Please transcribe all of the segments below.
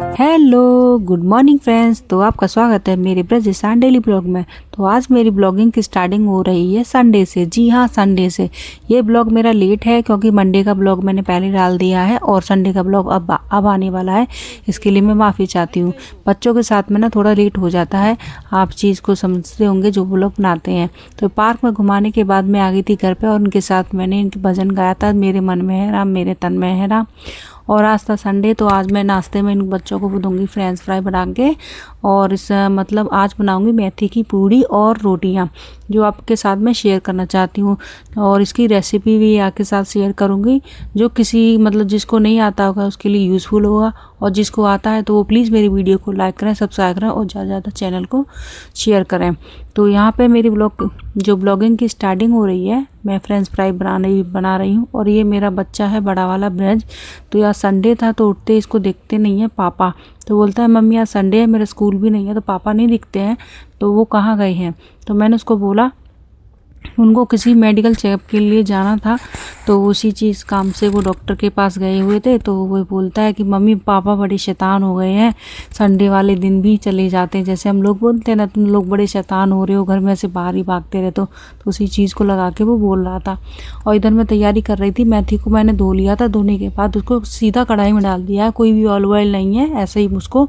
Hello good morning friends. तो आपका स्वागत है मेरे ब्रजेशान डेली ब्लॉग में। तो आज मेरी ब्लॉगिंग की स्टार्टिंग हो रही है संडे से। जी हाँ, संडे से। ये ब्लॉग मेरा लेट है क्योंकि मंडे का ब्लॉग मैंने पहले डाल दिया है और संडे का ब्लॉग अब आने वाला है। इसके लिए मैं माफ़ी चाहती हूँ। बच्चों के साथ में ना थोड़ा लेट हो जाता है, आप चीज़ को समझते होंगे जो ब्लॉग बनाते हैं। तो पार्क में घुमाने के बाद मैं आ गई थी घर पर और उनके साथ मैंने इनके भजन गाया था, मेरे मन में है राम मेरे तन में है राम। और आज था संडे, तो आज मैं नाश्ते में इन बच्चों को दूंगी फ्रेंच फ्राई बना के। और इस मतलब आज बनाऊंगी मेथी की पूड़ी और रोटियां, जो आपके साथ मैं शेयर करना चाहती हूँ। और इसकी रेसिपी भी आपके साथ शेयर करूँगी, जो किसी मतलब जिसको नहीं आता होगा उसके लिए यूज़फुल होगा, और जिसको आता है तो वो प्लीज़ मेरी वीडियो को लाइक करें, सब्सक्राइब करें और ज़्यादा ज़्यादा चैनल को शेयर करें। तो यहाँ पे मेरी ब्लॉगिंग की स्टार्टिंग हो रही है। मैं फ्रेंच फ्राई बना रही हूँ और ये मेरा बच्चा है बड़ा वाला ब्रज। तो यार संडे था तो उठते इसको देखते नहीं है पापा, तो बोलता है मम्मी आज संडे है, मेरा स्कूल भी नहीं है, तो पापा नहीं दिखते हैं, तो वो कहाँ गए हैं। तो मैंने उसको बोला उनको किसी मेडिकल चेकअप के लिए जाना था, तो उसी चीज़ काम से वो डॉक्टर के पास गए हुए थे। तो वो बोलता है कि मम्मी पापा बड़े शैतान हो गए हैं, संडे वाले दिन भी चले जाते हैं, जैसे हम लोग बोलते हैं ना तुम लोग बड़े शैतान हो रहे हो, घर में से बाहर ही भागते रहते हो। तो उसी चीज़ को लगा के वो बोल रहा था। और इधर मैं तैयारी कर रही थी, मेथी को मैंने धो लिया था, धोने के बाद उसको सीधा कढ़ाई में डाल दिया है, कोई भी ऑयल वॉयल नहीं है, ऐसे ही उसको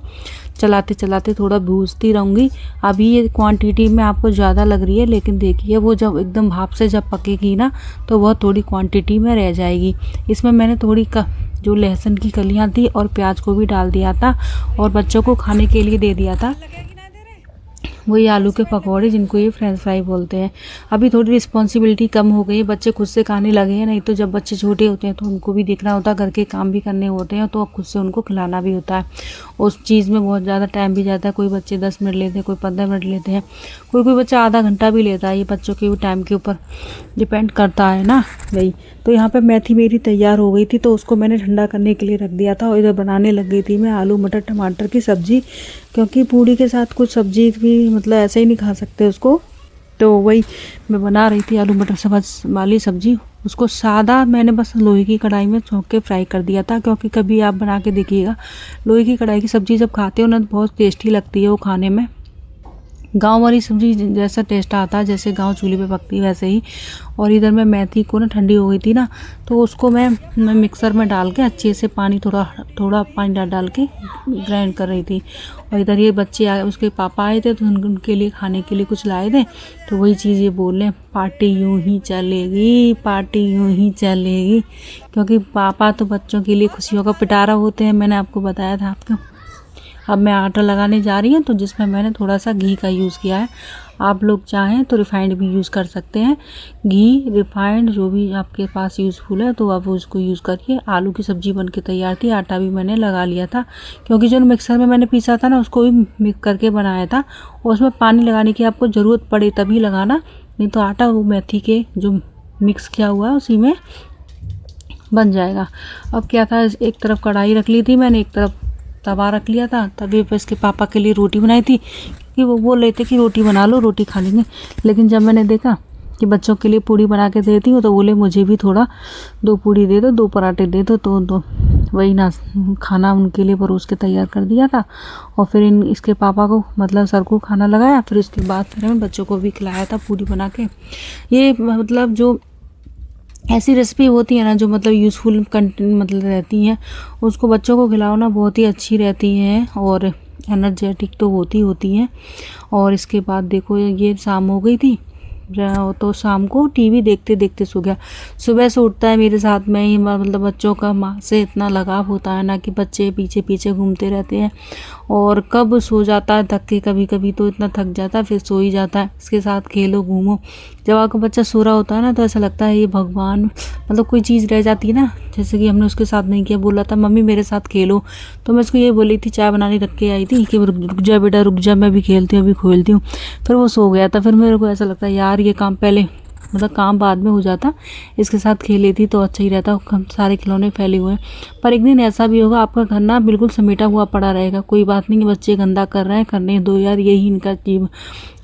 चलाते चलाते थोड़ा भूनती रहूँगी। अभी ये क्वांटिटी में आपको ज़्यादा लग रही है, लेकिन देखिए वो जब एकदम भाप से जब पकेगी ना तो वह थोड़ी क्वांटिटी में रह जाएगी। इसमें मैंने थोड़ी जो लहसुन की कलियाँ थी और प्याज को भी डाल दिया था और बच्चों को खाने के लिए दे दिया था, वही आलू के पकौड़े जिनको ये फ्रेंच फ्राई बोलते हैं। अभी थोड़ी रिस्पॉन्सिबिलिटी कम हो गई है, बच्चे खुद से खाने लगे हैं, नहीं तो जब बच्चे छोटे होते हैं तो उनको भी देखना होता है, घर के काम भी करने होते हैं, तो अब खुद से उनको खिलाना भी होता है। उस चीज़ में बहुत ज़्यादा टाइम भी जाता है। कोई बच्चे 10 मिनट लेते हैं, कोई 15 मिनट लेते हैं, कोई कोई बच्चा आधा घंटा भी लेता है। ये बच्चों के टाइम के ऊपर डिपेंड करता है ना वही। तो यहाँ पर मेथी मेरी तैयार हो गई थी, तो उसको मैंने ठंडा करने के लिए रख दिया था और इधर बनाने लग गई थी मैं आलू मटर टमाटर की सब्ज़ी, क्योंकि पूड़ी के साथ कुछ सब्जी भी मतलब ऐसे ही नहीं खा सकते उसको। तो वही मैं बना रही थी आलू मटर वाली सब्जी। उसको सादा मैंने बस लोहे की कढ़ाई में छोंक के फ्राई कर दिया था, क्योंकि कभी आप बना के देखिएगा लोहे की कढ़ाई की सब्ज़ी जब खाते हो ना तो बहुत टेस्टी लगती है वो खाने में। गांव वाली सब्ज़ी जैसा टेस्ट आता है, जैसे गांव चूल्हे पे पकती है वैसे ही। और इधर मैं मेथी को ना ठंडी हो गई थी ना, तो उसको मैं मिक्सर में डाल के अच्छे से पानी थोड़ा पानी डाल के ग्राइंड कर रही थी। और इधर ये बच्चे आए, उसके पापा आए थे तो उनके लिए खाने के लिए कुछ लाए थे, तो वही चीज़ ये बोल रहे पार्टी यूँ ही चलेगी, पार्टी यूँ ही चलेगी, क्योंकि पापा तो बच्चों के लिए खुशियों का पिटारा होते हैं, मैंने आपको बताया था आपको। अब मैं आटा लगाने जा रही हूँ, तो जिसमें मैंने थोड़ा सा घी का यूज़ किया है। आप लोग चाहें तो रिफाइंड भी यूज़ कर सकते हैं, घी रिफाइंड जो भी आपके पास यूज़फुल है तो आप उसको यूज़ करिए। आलू की सब्ज़ी बन के तैयार थी, आटा भी मैंने लगा लिया था, क्योंकि जो मिक्सर में मैंने पीसा था ना उसको भी मिक्स करके बनाया था। और उसमें पानी लगाने की आपको ज़रूरत पड़े तभी लगाना, नहीं तो आटा वो मेथी के जो मिक्स किया हुआ है उसी में बन जाएगा। अब क्या था, एक तरफ कढ़ाई रख ली थी मैंने, एक तरफ तवा रख लिया था। तभी पे इसके पापा के लिए रोटी बनाई थी, कि वो बोल रहे थे कि रोटी बना लो, रोटी खा लेंगे। लेकिन जब मैंने देखा कि बच्चों के लिए पूड़ी बना के देती हूँ तो बोले मुझे भी थोड़ा 2 पूड़ी दे दो, 2 पराठे दे दो। तो वही ना खाना उनके लिए परोस के तैयार कर दिया था। और फिर इसके पापा को मतलब सर को खाना लगाया, फिर उसके बाद फिर मैं बच्चों को भी खिलाया था पूड़ी बना के। ये मतलब जो ऐसी रेसिपी होती है ना जो मतलब यूज़फुल कंटेंट मतलब रहती हैं, उसको बच्चों को खिलाओ ना, बहुत ही अच्छी रहती हैं और एनर्जेटिक तो होती हैं। और इसके बाद देखो ये शाम हो गई थी, तो शाम को टीवी देखते देखते सो गया। सुबह से उठता है मेरे साथ में ही, मतलब बच्चों का माँ से इतना लगाव होता है ना कि बच्चे पीछे पीछे घूमते रहते हैं, और कब सो जाता है थक के, कभी कभी तो इतना थक जाता है फिर सो ही जाता है। इसके साथ खेलो घूमो। जब आपका बच्चा सो रहा होता है ना तो ऐसा लगता है ये भगवान, मतलब कोई चीज़ रह जाती है ना, जैसे कि हमने उसके साथ नहीं किया, बोला था मम्मी मेरे साथ खेलो, तो मैं उसको ये बोली थी, चाय बनाने रख के आई थी कि रुक जा बेटा रुक जा, मैं भी खेलती हूँ अभी खेलती हूँ। फिर वो सो गया था। फिर मेरे को ऐसा लगता है यार ये काम पहले मतलब काम बाद में हो जाता, इसके साथ खेले थी तो अच्छा ही रहता, सारे खिलौने फैले हुए हैं। पर एक दिन ऐसा भी होगा आपका घर ना बिल्कुल समेटा हुआ पड़ा रहेगा, कोई बात नहीं, बच्चे गंदा कर रहे हैं, करने दो यार, यही इनका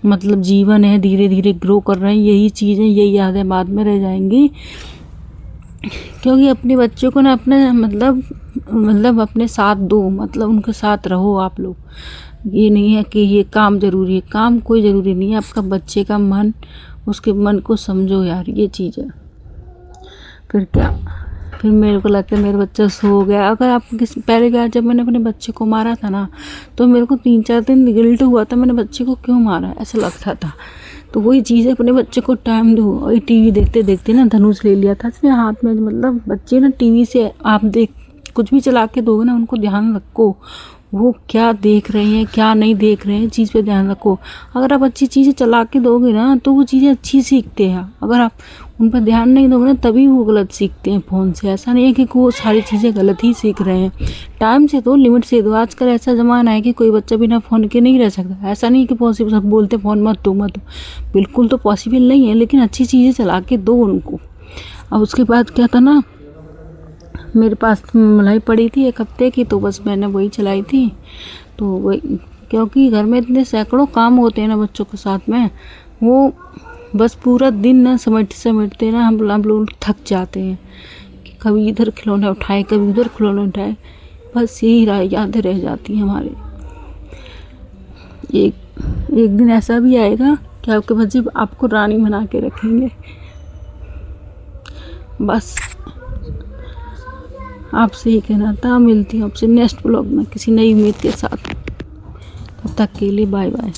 मतलब जीवन है, धीरे धीरे ग्रो कर रहे हैं, यही चीज़ें यही यादें बाद में रह जाएंगी। क्योंकि अपने बच्चों को ना अपने मतलब मतलब अपने साथ दो, मतलब उनके साथ रहो आप लोग। ये नहीं है कि ये काम ज़रूरी है, काम कोई ज़रूरी नहीं है। आपका बच्चे का मन, उसके मन को समझो यार, ये चीज़ है। फिर क्या, फिर मेरे को लगता है मेरा बच्चा सो गया। अगर आप पहले क्या, जब मैंने अपने बच्चे को मारा था ना, तो मेरे को 3-4 दिन गिल्ट हुआ था, मैंने बच्चे को क्यों मारा, ऐसा लगता था। तो वही चीज़ है, अपने बच्चे को टाइम दो। और टीवी देखते देखते ना धनुष ले लिया था इसने हाथ में। मतलब बच्चे ना टीवी से आप देख कुछ भी चला के दोगे ना, उनको ध्यान रखो वो क्या देख रहे हैं क्या नहीं देख रहे हैं, चीज़ पे ध्यान रखो। अगर आप अच्छी चीज़ें चला के दोगे ना तो वो चीज़ें अच्छी सीखते हैं। अगर आप उन पर ध्यान नहीं दोगे ना तभी वो गलत सीखते हैं फ़ोन से। ऐसा नहीं है कि वो सारी चीज़ें गलत ही सीख रहे हैं। टाइम से दो, लिमिट से दो। आजकल ऐसा ज़माना है कि कोई बच्चा बिना फ़ोन के नहीं रह सकता। ऐसा नहीं कि पॉसिबल, सब बोलते फ़ोन मत दो मत दो, बिल्कुल तो पॉसिबल नहीं है, लेकिन अच्छी चीज़ें चला के दो उनको। अब उसके बाद क्या था ना, मेरे पास मलाई पड़ी थी 1 हफ्ते की, तो बस मैंने वही चलाई थी। तो वही, क्योंकि घर में इतने सैकड़ों काम होते हैं ना बच्चों के साथ में, वो बस पूरा दिन ना समेटते समेटते ना हम लोग थक जाते हैं कि कभी इधर खिलौने उठाए कभी उधर खिलौने उठाए। बस यही यादें रह जाती हैं हमारे। एक दिन ऐसा भी आएगा कि आपके बच्चे आपको रानी बना के रखेंगे। बस आपसे ही कहना था। मिलती हूँ आपसे नेक्स्ट ब्लॉग में किसी नई उम्मीद के साथ। तब तक के लिए बाय बाय।